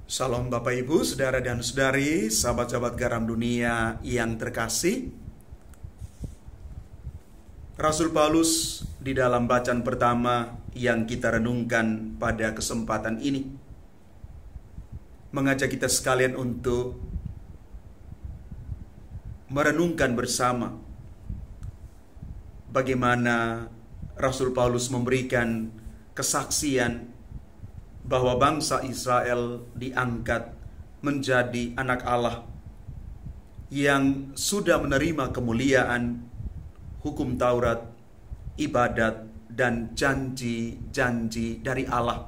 Salam Bapak Ibu, Saudara dan Saudari, sahabat-sahabat garam dunia yang terkasih. Rasul Paulus di dalam bacaan pertama yang kita renungkan pada kesempatan ini mengajak kita sekalian untuk merenungkan bersama bagaimana Rasul Paulus memberikan kesaksian bahwa bangsa Israel diangkat menjadi anak Allah yang sudah menerima kemuliaan, hukum Taurat, ibadat, dan janji-janji dari Allah.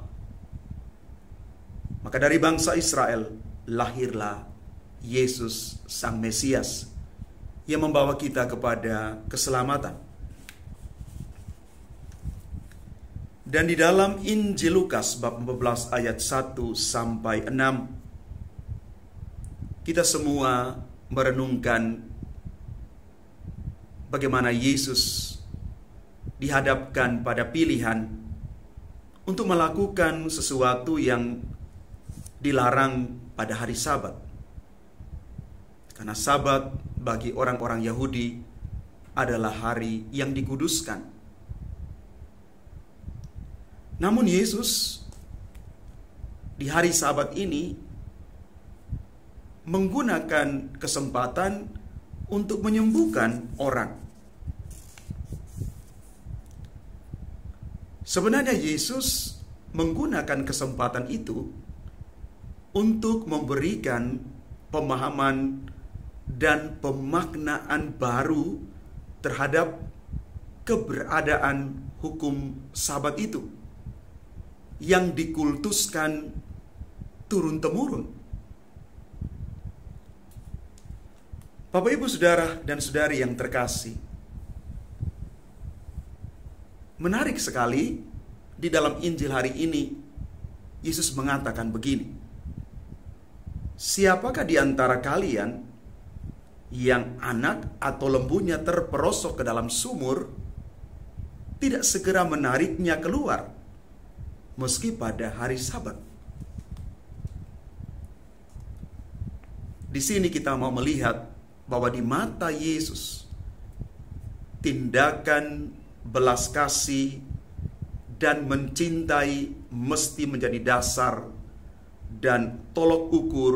Maka dari bangsa Israel lahirlah Yesus Sang Mesias yang membawa kita kepada keselamatan. Dan di dalam Injil Lukas bab 14 ayat 1 sampai 6 kita semua merenungkan bagaimana Yesus dihadapkan pada pilihan untuk melakukan sesuatu yang dilarang pada hari Sabat. Karena Sabat bagi orang-orang Yahudi adalah hari yang dikuduskan. Namun Yesus di hari Sabat ini menggunakan kesempatan untuk menyembuhkan orang. Sebenarnya Yesus menggunakan kesempatan itu untuk memberikan pemahaman dan pemaknaan baru terhadap keberadaan hukum Sabat itu yang dikultuskan turun-temurun. Bapak Ibu Saudara dan Saudari yang terkasih, menarik sekali di dalam Injil hari ini Yesus mengatakan begini, siapakah di antara kalian yang anak atau lembunya terperosok ke dalam sumur tidak segera menariknya keluar meski pada hari Sabat? Di sini kita mau melihat bahwa di mata Yesus tindakan belas kasih dan mencintai mesti menjadi dasar dan tolok ukur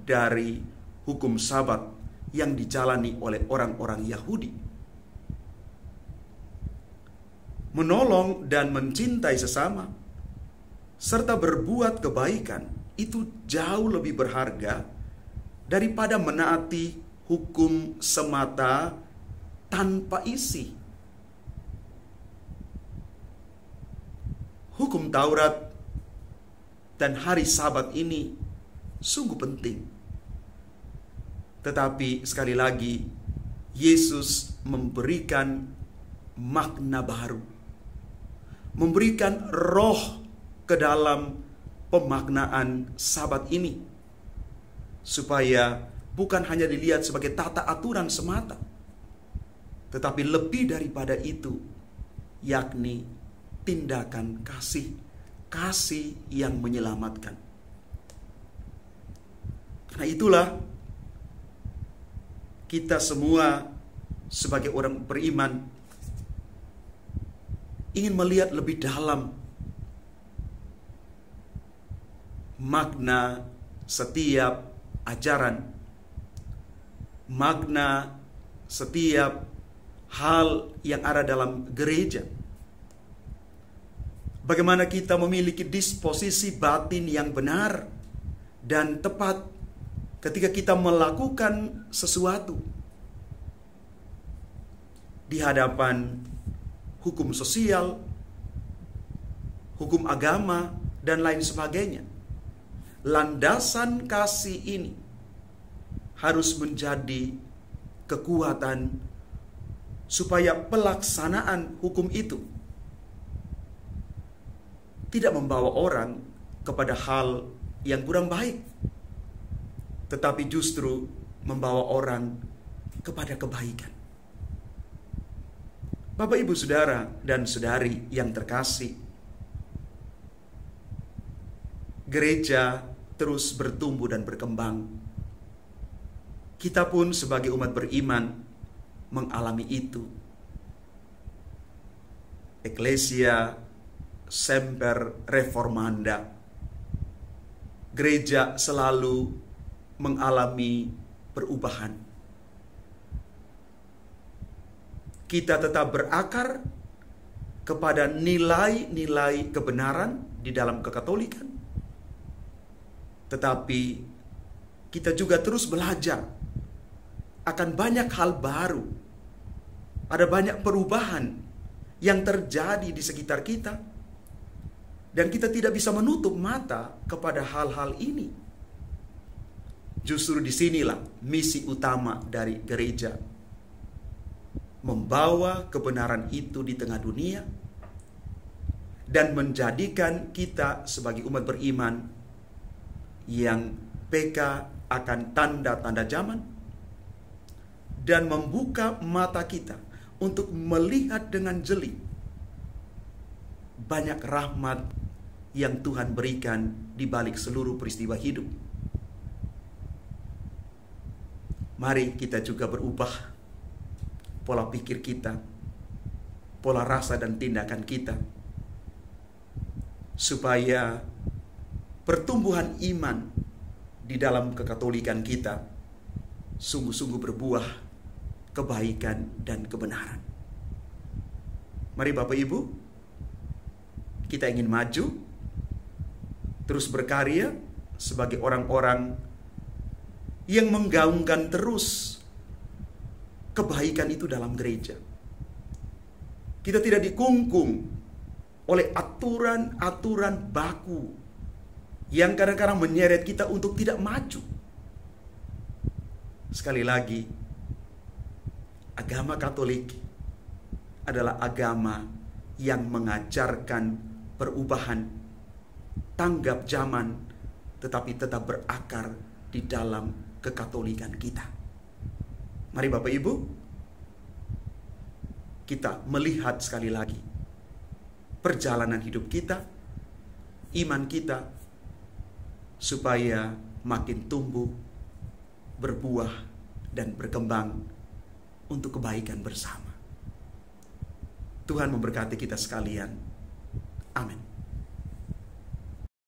dari hukum Sabat yang dijalani oleh orang-orang Yahudi. Menolong dan mencintai sesama serta berbuat kebaikan itu jauh lebih berharga daripada menaati hukum semata tanpa isi. Hukum Taurat dan hari Sabat ini sungguh penting. Tetapi sekali lagi Yesus memberikan makna baru, memberikan roh ke dalam pemaknaan Sabat ini, supaya bukan hanya dilihat sebagai tata aturan semata, tetapi lebih daripada itu, yakni tindakan kasih yang menyelamatkan. Karena itulah kita semua sebagai orang beriman ingin melihat lebih dalam makna setiap ajaran, makna setiap hal yang ada dalam gereja. Bagaimana kita memiliki disposisi batin yang benar dan tepat ketika kita melakukan sesuatu di hadapan hukum sosial, hukum agama, dan lain sebagainya. Landasan kasih ini harus menjadi kekuatan supaya pelaksanaan hukum itu tidak membawa orang kepada hal yang kurang baik, tetapi justru membawa orang kepada kebaikan. Bapak, Ibu, Saudara, dan Saudari yang terkasih, gereja terus bertumbuh dan berkembang. Kita pun sebagai umat beriman mengalami itu. Ecclesia semper reformanda. Gereja selalu mengalami perubahan. Kita tetap berakar kepada nilai-nilai kebenaran di dalam kekatolikan. Tetapi kita juga terus belajar akan banyak hal baru. Ada banyak perubahan yang terjadi di sekitar kita. Dan kita tidak bisa menutup mata kepada hal-hal ini. Justru disinilah misi utama dari gereja. Membawa kebenaran itu di tengah dunia. Dan menjadikan kita sebagai umat beriman yang peka akan tanda-tanda zaman. Dan membuka mata kita untuk melihat dengan jeli banyak rahmat yang Tuhan berikan di balik seluruh peristiwa hidup. Mari kita juga berubah pola pikir kita, pola rasa dan tindakan kita, supaya pertumbuhan iman di dalam kekatolikan kita sungguh-sungguh berbuah kebaikan dan kebenaran. Mari Bapak Ibu, kita ingin maju, terus berkarya sebagai orang-orang yang menggaungkan terus kebaikan itu dalam gereja. Kita tidak dikungkung oleh aturan-aturan baku yang kadang-kadang menyeret kita untuk tidak maju. Sekali lagi, agama Katolik adalah agama yang mengajarkan perubahan, tanggap zaman, tetapi tetap berakar di dalam kekatolikan kita. Mari Bapak Ibu, kita melihat sekali lagi perjalanan hidup kita, iman kita, supaya makin tumbuh, berbuah, dan berkembang untuk kebaikan bersama. Tuhan memberkati kita sekalian. Amin.